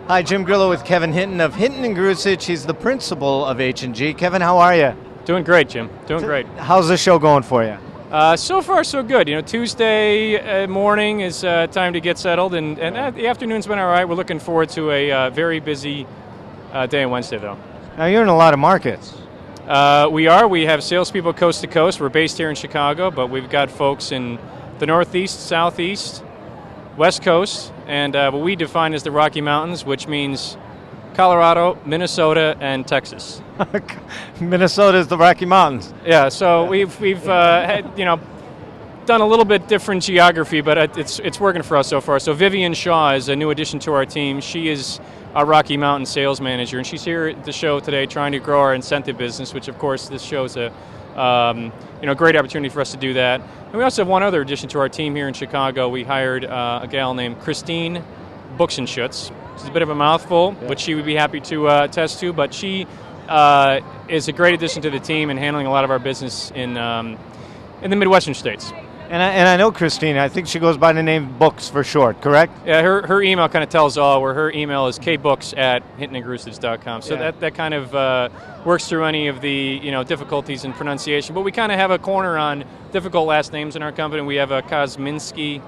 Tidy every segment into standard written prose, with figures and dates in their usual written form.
Hi, Jim Grillo with Kevin Hinton of Hinton Grusich. He's the principal of H&G. Kevin, how are you? Doing great, Jim. Doing great. How's the show going for you? So far, so good. Tuesday morning is time to get settled, and the afternoon's been all right. We're looking forward to a very busy day on Wednesday, though. Now, you're in a lot of markets. We are. We have salespeople coast to coast. We're based here in Chicago, but we've got folks in the Northeast, Southeast, West Coast, and what we define as the Rocky Mountains, which means Colorado, Minnesota, and Texas. Minnesota is the Rocky Mountains. Yeah, so we've had, done a little bit different geography, but it's working for us so far. So Vivian Shaw is a new addition to our team. She is our Rocky Mountain sales manager, and she's here at the show today trying to grow our incentive business, which of course this show is a great opportunity for us to do that. And we also have one other addition to our team here in Chicago. We hired a gal named Christine Buxenschutz. She's a bit of a mouthful, but she would be happy to attest to. But she is a great addition to the team and handling a lot of our business in the Midwestern states. And I know Christine. I think she goes by the name Books for short, correct? Yeah, her email kind of tells all, where her email is kbooks@hintonandgrusich.com. So that kind of works through any of the difficulties in pronunciation. But we kind of have a corner on difficult last names in our company. We have a Kosminski.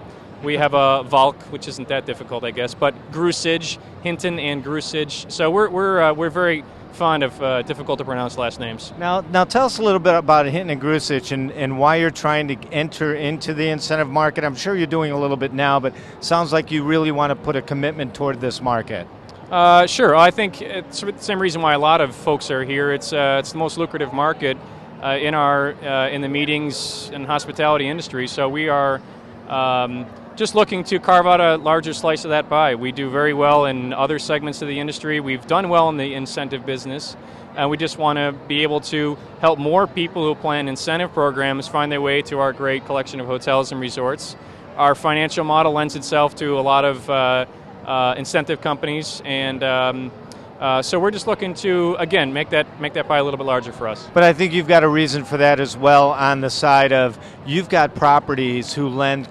We have a Valk, which isn't that difficult, I guess, but Grusich, Hinton and Grusich. So we're very fond of difficult to pronounce last names. Now tell us a little bit about Hinton and Grusich and why you're trying to enter into the incentive market. I'm sure you're doing a little bit now, but sounds like you really want to put a commitment toward this market. Sure. I think it's the same reason why a lot of folks are here. It's the most lucrative market in the meetings and hospitality industry. So we are just looking to carve out a larger slice of that pie. We do very well in other segments of the industry. We've done well in the incentive business, and we just want to be able to help more people who plan incentive programs find their way to our great collection of hotels and resorts. Our financial model lends itself to a lot of incentive companies, and so we're just looking to, again, make that pie a little bit larger for us. But I think you've got a reason for that as well on the side of you've got properties who lend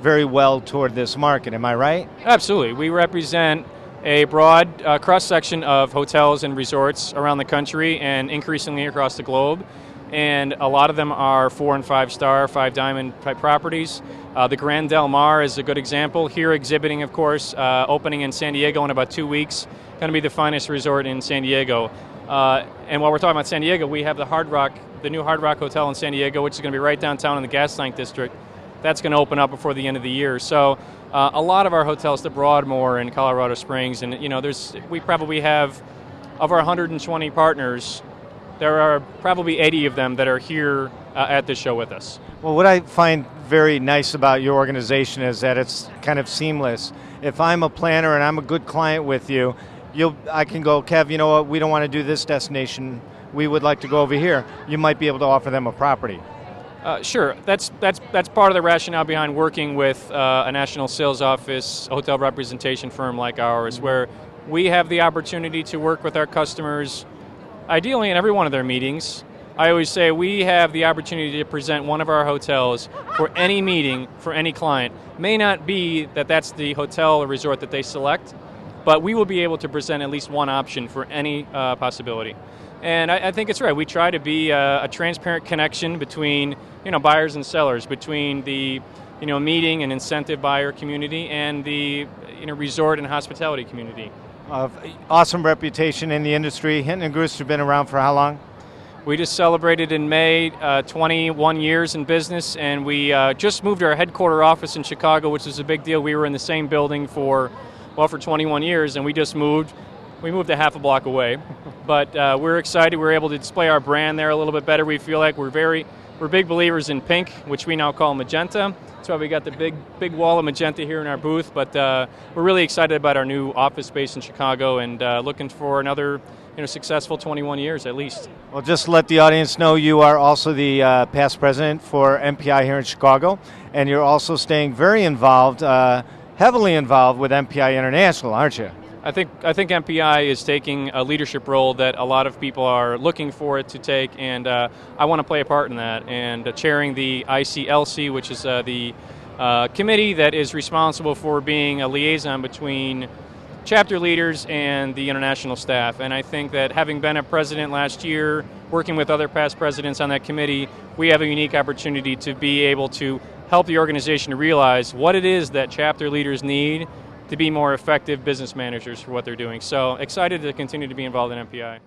very well toward this market. Am I right? Absolutely. We represent a broad cross-section of hotels and resorts around the country and increasingly across the globe. And a lot of them are 4- and 5-star, 5-diamond type properties. The Grand Del Mar is a good example. Here exhibiting, of course, opening in San Diego in about 2 weeks. Going to be the finest resort in San Diego. And while we're talking about San Diego, we have the new Hard Rock Hotel in San Diego, which is going to be right downtown in the Gaslamp District. That's going to open up before the end of the year. So a lot of our hotels, the Broadmoor in Colorado Springs, and we probably have, of our 120 partners, there are probably 80 of them that are here at this show with us. Well, what I find very nice about your organization is that it's kind of seamless. If I'm a planner and I'm a good client with you, I can go, Kev, you know what, we don't want to do this destination. We would like to go over here. You might be able to offer them a property. Sure. That's part of the rationale behind working with a national sales office, hotel representation firm like ours, where we have the opportunity to work with our customers, ideally in every one of their meetings. I always say we have the opportunity to present one of our hotels for any meeting, for any client. May not be that that's the hotel or resort that they select, but we will be able to present at least one option for any possibility. And I think it's right. We try to be a transparent connection between buyers and sellers, between the meeting and incentive buyer community and the resort and hospitality community. Awesome reputation in the industry. Hinton and Grusich have been around for how long? We just celebrated in May 21 years in business, and we just moved our headquarter office in Chicago, which is a big deal. We were in the same building for 21 years, and we just moved. We moved a half a block away, but we're excited. We're able to display our brand there a little bit better. We feel like we're big believers in pink, which we now call magenta. That's why we got the big wall of magenta here in our booth. But we're really excited about our new office space in Chicago and looking for another successful 21 years at least. Well, just to let the audience know, you are also the past president for MPI here in Chicago, and you're also staying very involved, heavily involved with MPI International, aren't you? I think MPI is taking a leadership role that a lot of people are looking for it to take, and I want to play a part in that. And chairing the ICLC, which is the committee that is responsible for being a liaison between chapter leaders and the international staff. And I think that having been a president last year, working with other past presidents on that committee, we have a unique opportunity to be able to help the organization realize what it is that chapter leaders need to be more effective business managers for what they're doing. So excited to continue to be involved in MPI.